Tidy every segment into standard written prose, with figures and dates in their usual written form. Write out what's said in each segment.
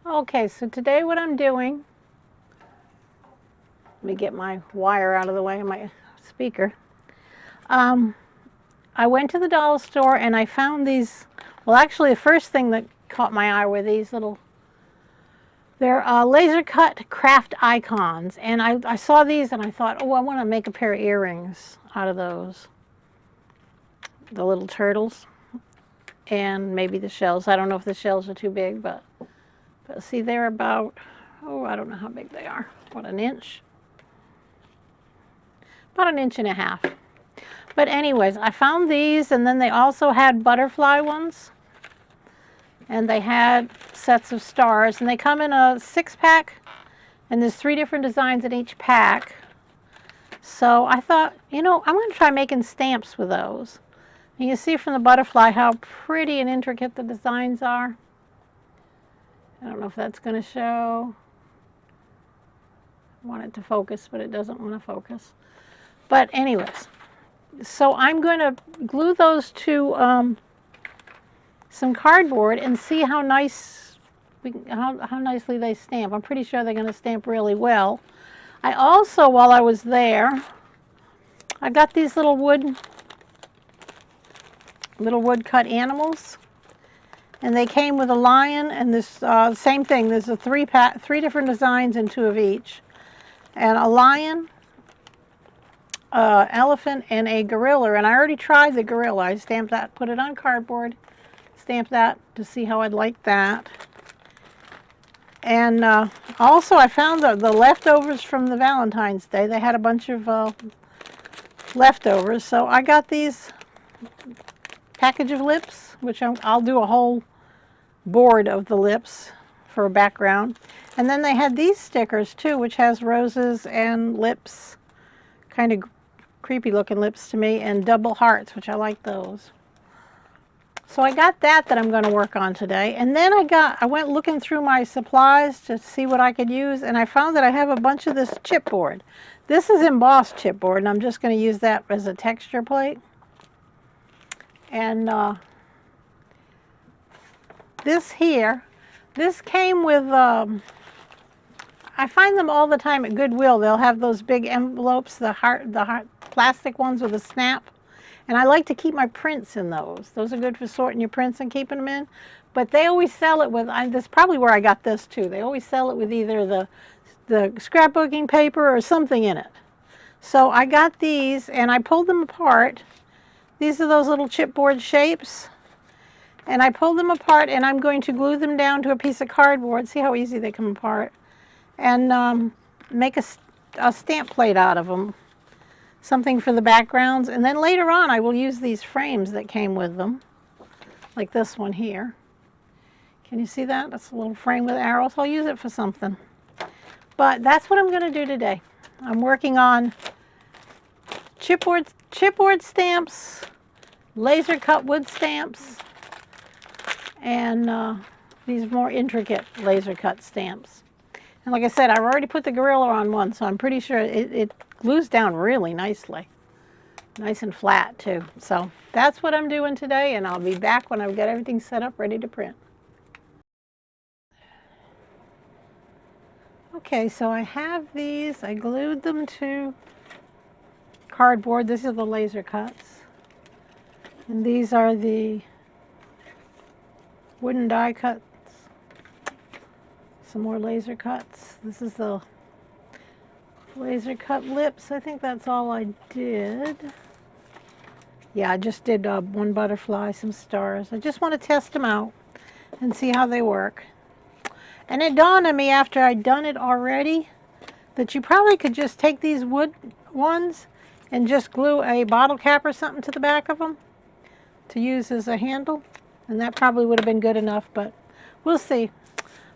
Okay, so today what I'm doing, let me get my wire out of the way of my speaker. I went to the dollar store and I found these, well actually the first thing that caught my eye were these little, they're laser cut craft icons. And I saw these and I thought, oh, I want to make a pair of earrings out of those. The little turtles and maybe the shells. I don't know if the shells are too big, but see, they're about, oh, I don't know how big they are. What, an inch? About an inch and a half. But anyways, I found these, and then they also had butterfly ones. And they had sets of stars, and they come in a 6-pack, and there's 3 different designs in each pack. So I thought, you know, I'm going to try making stamps with those. You can see from the butterfly how pretty and intricate the designs are. I don't know if that's going to show. I want it to focus, but it doesn't want to focus. But anyways, so I'm going to glue those to some cardboard and see how nice, how nicely they stamp. I'm pretty sure they're going to stamp really well. I also, while I was there, I got these little wood cut animals, and they came with a lion and this same thing. There's a 3 different designs and 2 of each, and a lion, elephant, and a gorilla. And I already tried the gorilla. I stamped that, put it on cardboard, stamped that to see how I'd like that. And also I found the leftovers from the Valentine's Day. They had a bunch of leftovers, so I got these package of lips, which I'll do a whole board of the lips for a background. And then they had these stickers too, which has roses and lips, kind of creepy looking lips to me, and double hearts, which I like those. So I got that I'm going to work on today. And then I went looking through my supplies to see what I could use, and I found that I have a bunch of this chipboard. This is embossed chipboard, and I'm just going to use that as a texture plate. And this here, this came with, I find them all the time at Goodwill. They'll have those big envelopes, the heart plastic ones with a snap. And I like to keep my prints in those. Those are good for sorting your prints and keeping them in. But they always sell it with, this is probably where I got this too. They always sell it with either the scrapbooking paper or something in it. So I got these and I pulled them apart. These are those little chipboard shapes. And I pulled them apart and I'm going to glue them down to a piece of cardboard. See how easy they come apart. And make a stamp plate out of them. Something for the backgrounds. And then later on I will use these frames that came with them. Like this one here. Can you see that? That's a little frame with arrows. I'll use it for something. But that's what I'm going to do today. I'm working on chipboard stamps, laser cut wood stamps, and these more intricate laser cut stamps. And like I said, I've already put the gorilla on one, so I'm pretty sure it glues down really nicely. Nice and flat too. So that's what I'm doing today, and I'll be back when I've got everything set up ready to print. Okay, so I have these. I glued them to cardboard. This is the laser cuts. And these are the wooden die cuts. Some more laser cuts. This is the laser cut lips. I think that's all I did. Yeah, I just did one butterfly, some stars. I just want to test them out and see how they work. And it dawned on me after I'd done it already that you probably could just take these wood ones and just glue a bottle cap or something to the back of them to use as a handle. And that probably would have been good enough, but we'll see.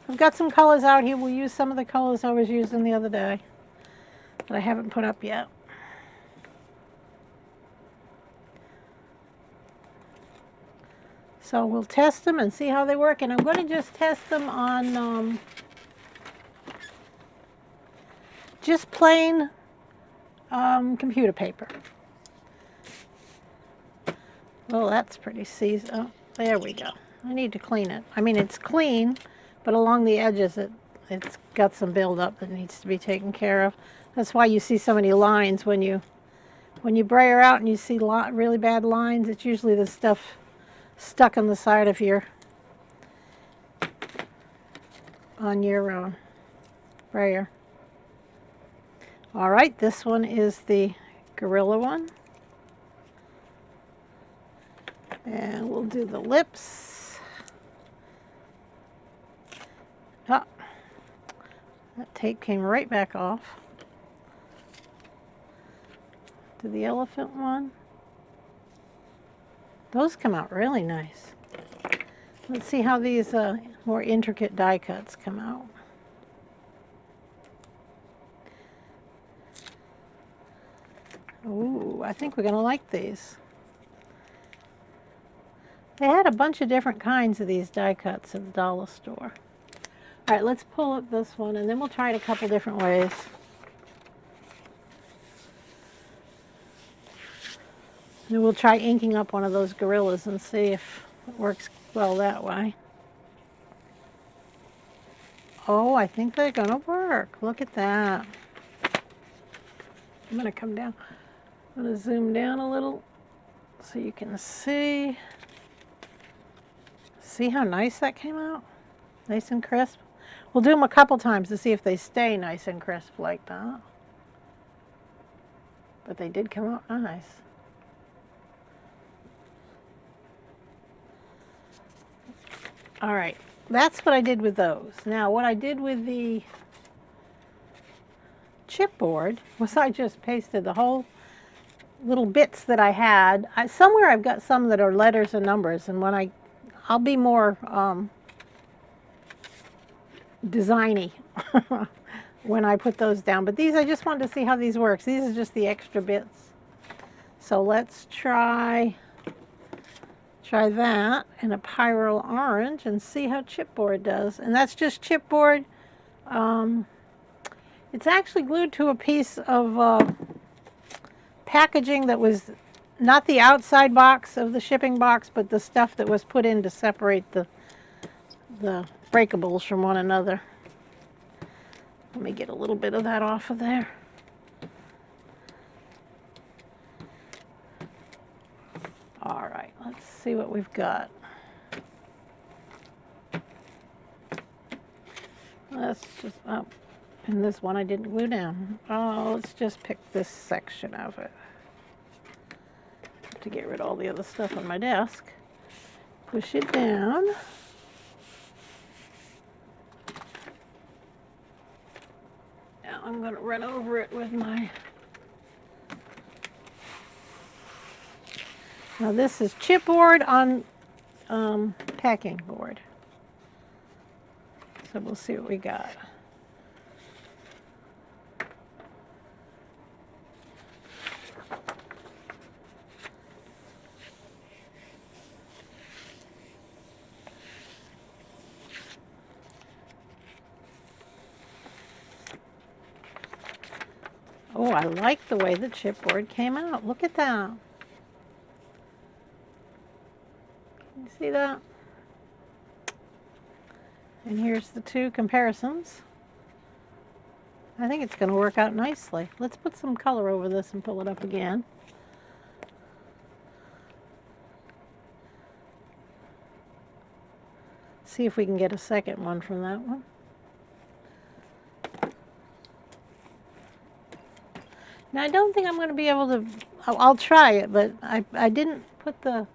I've got some colors out here. We'll use some of the colors I was using the other day that I haven't put up yet. So we'll test them and see how they work. And I'm going to just test them on just plain computer paper. Oh, that's pretty seasoned. Oh, there we go. I need to clean it. I mean, it's clean, but along the edges it's got some buildup that needs to be taken care of. That's why you see so many lines when you brayer out and you see really bad lines. It's usually the stuff stuck on the side of your brayer. All right, this one is the gorilla one. And we'll do the lips. Oh, that tape came right back off. Do the elephant one. Those come out really nice. Let's see how these more intricate die cuts come out. Ooh, I think we're going to like these. They had a bunch of different kinds of these die cuts at the dollar store. All right, let's pull up this one, and then we'll try it a couple different ways. And we'll try inking up one of those gorillas and see if it works well that way. Oh, I think they're going to work. Look at that. I'm going to come down. I'm going to zoom down a little so you can see. See how nice that came out? Nice and crisp. We'll do them a couple times to see if they stay nice and crisp like that. But they did come out nice. All right, that's what I did with those. Now, what I did with the chipboard was I just pasted the whole little bits that I had. Somewhere I've got some that are letters and numbers, and when I'll be more designy when I put those down. But these, I just wanted to see how these work. These are just the extra bits. So let's try that in a pyrrole orange and see how chipboard does. And that's just chipboard. It's actually glued to a piece of packaging that was not the outside box of the shipping box, but the stuff that was put in to separate the breakables from one another. Let me get a little bit of that off of there. All right, let's see what we've got. Let's just, oh, and this one I didn't glue down. Oh, let's just pick this section of it to get rid of all the other stuff on my desk. Push it down. Now I'm going to run over it with my... Now this is chipboard on packing board. So we'll see what we got. Oh, I like the way the chipboard came out. Look at that. Can you see that? And here's the two comparisons. I think it's going to work out nicely. Let's put some color over this and pull it up again. See if we can get a second one from that one. Now I don't think I'm going to be able to, I'll try it, but I didn't put the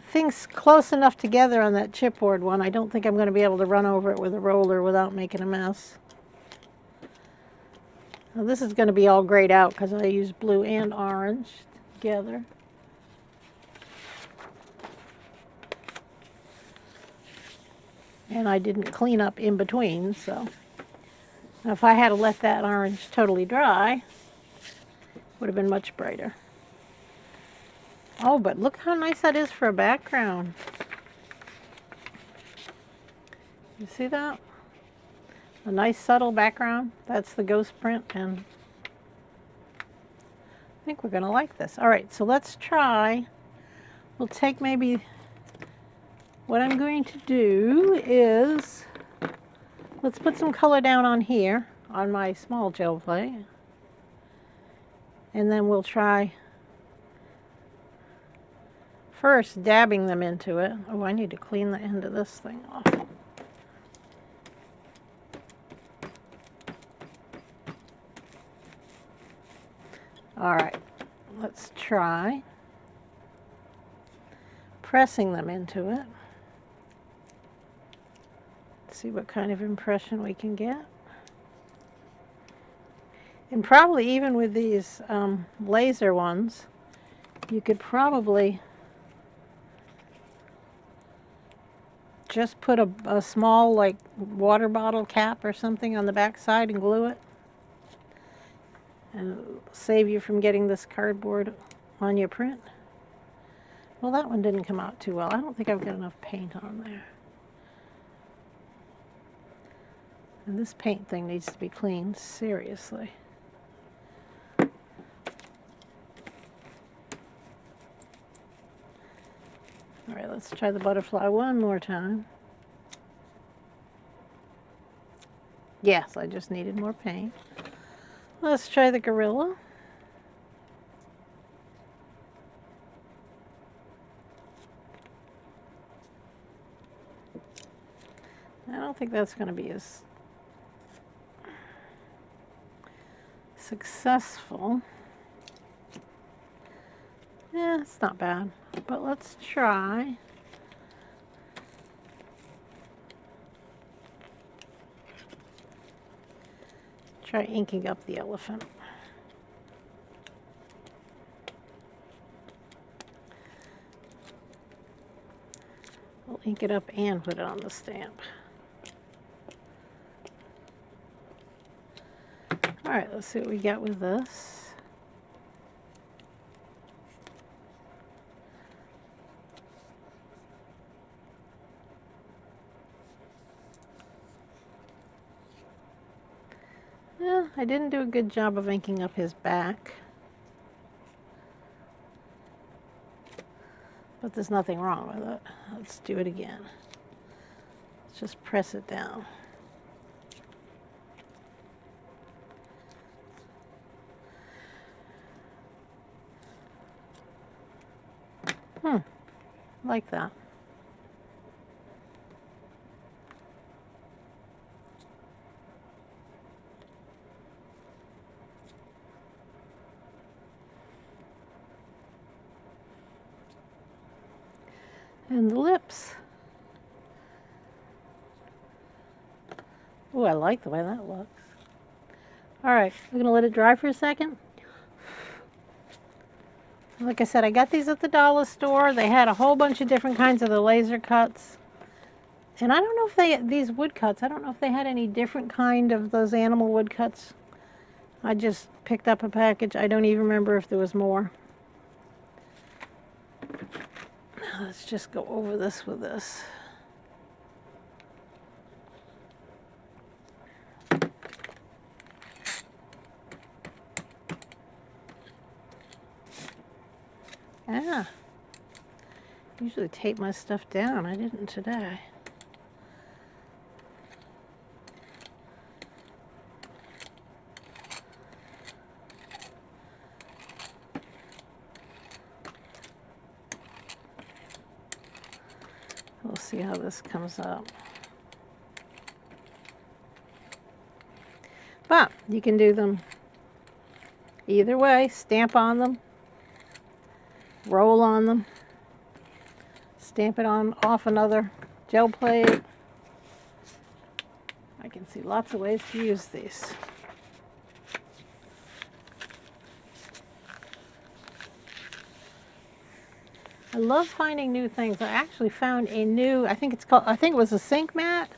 things close enough together on that chipboard one. I don't think I'm going to be able to run over it with a roller without making a mess. Now this is going to be all grayed out because I used blue and orange together. And I didn't clean up in between, so now if I had to let that orange totally dry, it would have been much brighter. Oh, but look how nice that is for a background. You see that? A nice subtle background. That's the ghost print, and I think we're going to like this. All right, so let's try. We'll take maybe what I'm going to do is, let's put some color down on here on my small gel plate. And then we'll try first dabbing them into it. Oh, I need to clean the end of this thing off. All right, let's try pressing them into it. See what kind of impression we can get. And probably even with these laser ones, you could probably just put a small like water bottle cap or something on the back side and glue it. And save you from getting this cardboard on your print. Well, that one didn't come out too well. I don't think I've got enough paint on there. And this paint thing needs to be cleaned, seriously. All right, let's try the butterfly one more time. Yes, I just needed more paint. Let's try the gorilla. I don't think that's going to be as successful. Yeah, it's not bad, but let's try. Try inking up the elephant. We'll ink it up and put it on the stamp. All right, let's see what we get with this. Yeah, I didn't do a good job of inking up his back. But there's nothing wrong with it. Let's do it again. Let's just press it down. Like that. And the lips. Oh, I like the way that looks. All right, we're going to let it dry for a second. Like I said, I got these at the dollar store. They had a whole bunch of different kinds of the laser cuts. And I don't know if these wood cuts, I don't know if they had any different kind of those animal wood cuts. I just picked up a package. I don't even remember if there was more. Now let's just go over this with this. Ah, usually tape my stuff down. I didn't today. We'll see how this comes up. But you can do them either way. Stamp on them, roll on them, stamp it on off another gel plate. I can see lots of ways to use these. I love finding new things. I actually found a new, I think it was a sink mat.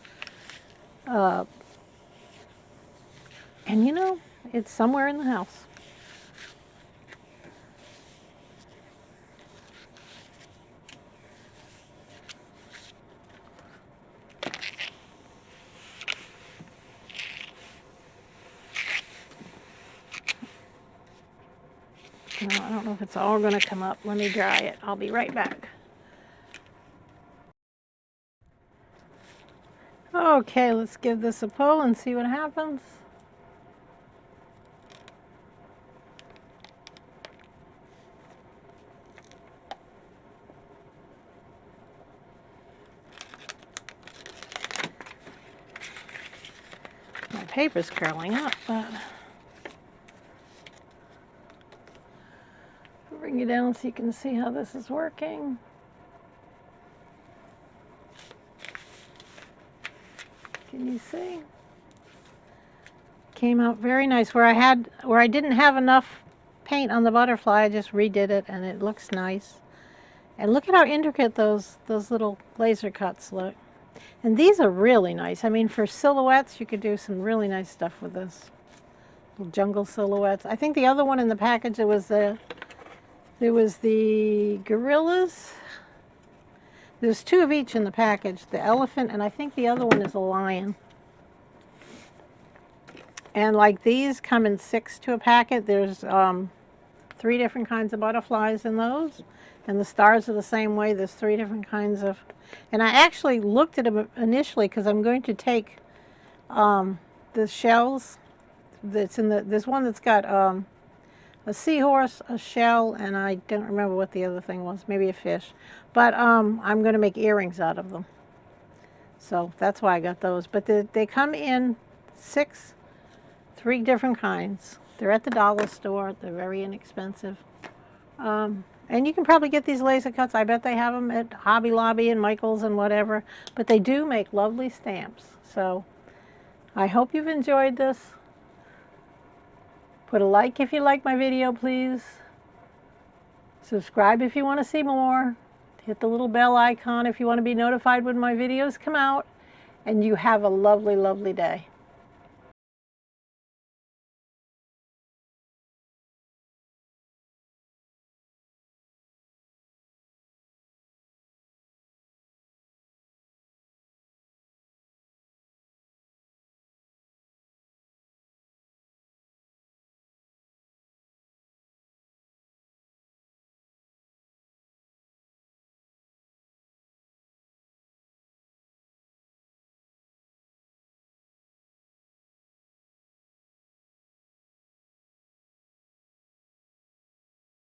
And you know, it's somewhere in the house. Now, I don't know if it's all going to come up. Let me dry it. I'll be right back. Okay, let's give this a pull and see what happens. My paper's curling up, but I'll bring it down so you can see how this is working. Can you see? Came out very nice. Where I didn't have enough paint on the butterfly, I just redid it and it looks nice. And look at how intricate those little laser cuts look. And these are really nice. I mean, for silhouettes, you could do some really nice stuff with this. Little jungle silhouettes. I think the other one in the package, there was the gorillas. There's 2 of each in the package. The elephant, and I think the other one is a lion. And like these come in 6 to a packet. There's 3 different kinds of butterflies in those. And the stars are the same way. There's 3 different kinds of... And I actually looked at them initially because I'm going to take the shells that's in the... There's one that's got a seahorse, a shell, and I don't remember what the other thing was. Maybe a fish. But I'm going to make earrings out of them. So that's why I got those. But they come in 3 different kinds. They're at the dollar store. They're very inexpensive. And you can probably get these laser cuts. I bet they have them at Hobby Lobby and Michael's and whatever. But they do make lovely stamps. So I hope you've enjoyed this. Put a like if you like my video, please. Subscribe if you want to see more. Hit the little bell icon if you want to be notified when my videos come out. And you have a lovely, lovely day.